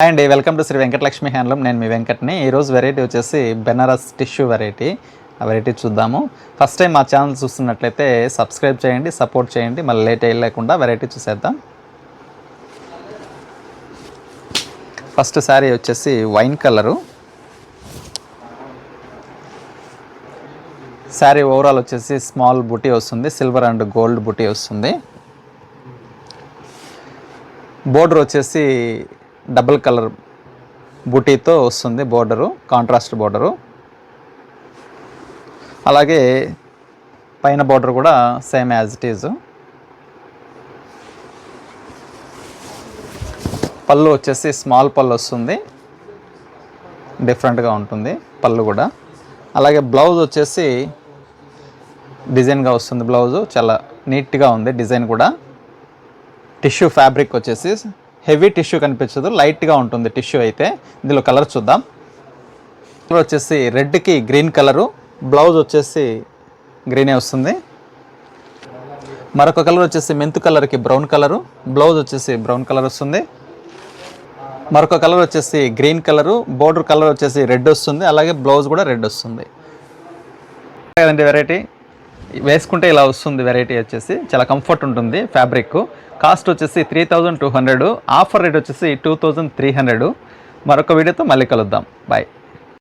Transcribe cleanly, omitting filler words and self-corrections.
Hi అండి, welcome to Shri Venkatalakshmi handloom. నేను మీ వెంకట్ని. ఈరోజు వెరైటీ వచ్చేసి బెనారస్ టిష్యూ వెరైటీ. ఆ వెరైటీ చూద్దాము. ఫస్ట్ టైం మా ఛానల్ చూస్తున్నట్లయితే సబ్స్క్రైబ్ చేయండి, సపోర్ట్ చేయండి. మళ్ళీ లేట్ అయ్యలేకుండా వెరైటీ చూసేద్దాం. ఫస్ట్ శారీ వచ్చేసి వైన్ కలరు. శారీ ఓవరాల్ వచ్చేసి స్మాల్ బుటీ వస్తుంది, సిల్వర్ అండ్ గోల్డ్ బుటీ వస్తుంది. బోర్డర్ వచ్చేసి డబుల్ కలర్ బుటీతో వస్తుంది. Border contrast border. అలాగే పైన బోర్డర్ కూడా సేమ్ యాజ్ ఇట్ ఈజ్. పళ్ళు వచ్చేసి స్మాల్ పళ్ళు వస్తుంది, డిఫరెంట్గా ఉంటుంది పళ్ళు కూడా. అలాగే బ్లౌజ్ వచ్చేసి డిజైన్గా వస్తుంది. బ్లౌజు చాలా నీట్గా ఉంది, డిజైన్ కూడా. టిష్యూ ఫ్యాబ్రిక్ వచ్చేసి హెవీ టిష్యూ కనిపించదు, లైట్గా ఉంటుంది టిష్యూ అయితే. ఇందులో కలర్ చూద్దాం. కలర్ వచ్చేసి రెడ్కి గ్రీన్ కలరు, బ్లౌజ్ వచ్చేసి గ్రీనే వస్తుంది. మరొక కలర్ వచ్చేసి మెంతు కలర్కి బ్రౌన్ కలరు, బ్లౌజ్ వచ్చేసి బ్రౌన్ కలర్ వస్తుంది. మరొక కలర్ వచ్చేసి గ్రీన్ కలరు, బోర్డర్ కలర్ వచ్చేసి రెడ్ వస్తుంది. అలాగే బ్లౌజ్ కూడా రెడ్ వస్తుంది. కదండి వెరైటీ వేసుకుంటే ఇలా వస్తుంది. వెరైటీ వచ్చేసి చాలా కంఫర్ట్ ఉంటుంది. ఫ్యాబ్రిక్ కాస్ట్ వచ్చేసి 3200, ఆఫర్ రేట్ వచ్చేసి 2300. మరొక వీడియోతో మళ్ళీ కలుద్దాం. బాయ్.